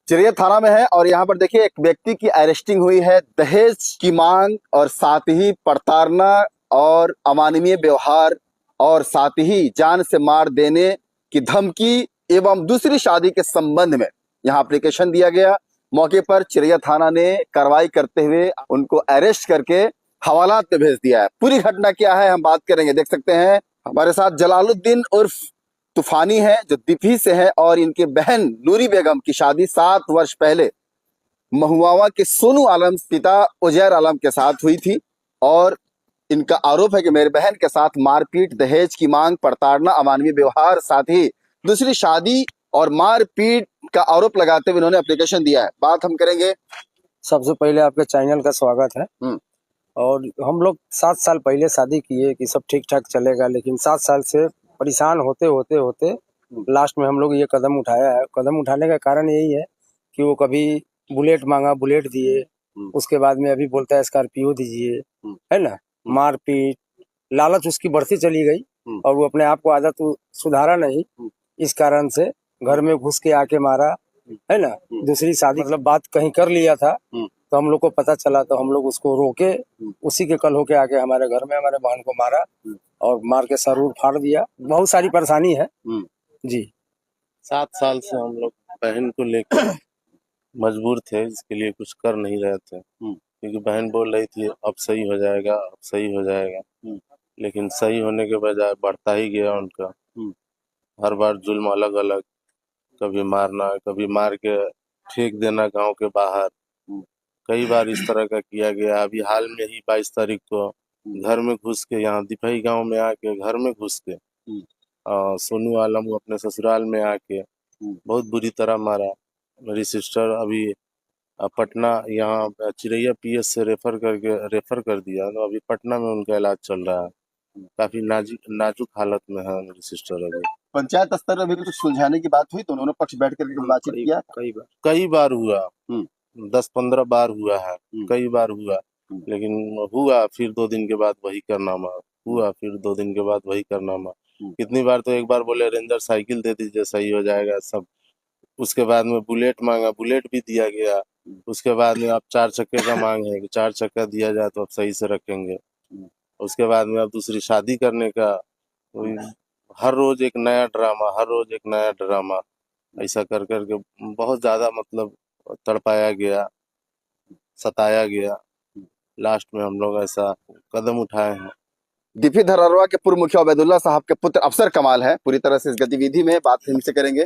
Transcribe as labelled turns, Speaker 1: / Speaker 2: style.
Speaker 1: चिरैया थाना में है और यहाँ पर देखिए एक व्यक्ति की अरेस्टिंग हुई है दहेज की मांग और साथ ही प्रताड़ना और अमानवीय व्यवहार और साथ ही जान से मार देने की धमकी एवं दूसरी शादी के संबंध में यहाँ एप्लीकेशन दिया गया। मौके पर चिरैया थाना ने कार्रवाई करते हुए उनको अरेस्ट करके हवालात पे भेज दिया है। पूरी घटना क्या है हम बात करेंगे। देख सकते हैं हमारे साथ जलालुद्दीन उर्फ तूफानी है जो दिफी से है और इनके बहन नूरी बेगम की शादी 7 वर्ष पहले महुआवा के सोनू आलम पिता उजैर आलम के साथ हुई थी और इनका आरोप है कि मेरी बहन के साथ मारपीट, दहेज की मांग, प्रताड़ना, अमानवीय व्यवहार, साथ ही दूसरी शादी और मारपीट का आरोप लगाते हुए इन्होंने एप्लीकेशन दिया है। बात हम करेंगे।
Speaker 2: सबसे पहले आपके चैनल का स्वागत है। और हम लोग 7 साल पहले शादी किए कि सब ठीक ठाक चलेगा, लेकिन 7 साल से परेशान होते होते होते लास्ट में हम लोग ये कदम उठाया है। कदम उठाने का कारण यही है कि वो कभी बुलेट मांगा, बुलेट दिए, उसके बाद में अभी बोलता है स्कॉर्पियो दीजिए, है ना। मारपीट, लालच उसकी बढ़ती चली गई और वो अपने आप को आदत सुधारा नहीं। इस कारण से घर में घुस के आके मारा, है ना। दूसरी शादी मतलब बात कहीं कर लिया था तो हम लोग को पता चला तो हम लोग उसको रोके, उसी के कल होके आके हमारे घर में हमारे बहन को मारा और मार के सर फाड़ दिया। बहुत सारी परेशानी है जी।
Speaker 3: 7 साल से हम लोग बहन को लेकर मजबूर थे, इसके लिए कुछ कर नहीं रहे थे क्योंकि बहन बोल रही थी अब सही हो जाएगा, अब सही हो जाएगा, लेकिन सही होने के बजाय बढ़ता ही गया उनका। हर बार जुल्म अलग अलग, कभी मारना, कभी मार के फेंक देना गांव के बाहर, कई बार इस तरह का किया गया। अभी हाल में ही 22 तारीख को घर में घुस के, यहाँ दिफई गांव में आके घर में घुस के सोनू आलम अपने ससुराल में आके बहुत बुरी तरह मारा। मेरी सिस्टर अभी पटना यहाँ चिरैया पीएस से रेफर कर दिया, तो अभी पटना में उनका इलाज चल रहा है। काफी नाजुक हालत में है मेरी सिस्टर अभी।
Speaker 1: पंचायत स्तर पर भी कुछ सुलझाने की बात हुई तो उन्होंने पक्ष बैठ करके बातचीत किया।
Speaker 3: कई बार हुआ, 10-15 बार हुआ है, कई बार हुआ, लेकिन हुआ फिर 2 दिन के बाद वही करनामा हुआ, फिर 2 दिन के बाद वही करनामा। कितनी बार तो एक बार बोले रेंजर साइकिल दे दीजिए सही हो जाएगा सब, उसके बाद में बुलेट मांगा, बुलेट भी दिया गया। उसके बाद में अब 4 चक्के का मांग है कि 4 चक्का दिया जाए तो अब सही से रखेंगे। उसके बाद में अब दूसरी शादी करने का, हर रोज एक नया ड्रामा, हर रोज एक नया ड्रामा, ऐसा कर करके बहुत ज्यादा मतलब तड़पाया गया, सताया गया। लास्ट में हम लोग ऐसा कदम उठाए हैं।
Speaker 1: दिफी धरहरवा के पूर्व मुखिया उबैदुल्ला साहब के पुत्र अफसर कमाल है पूरी तरह से इस गतिविधि में। बात इनसे करेंगे।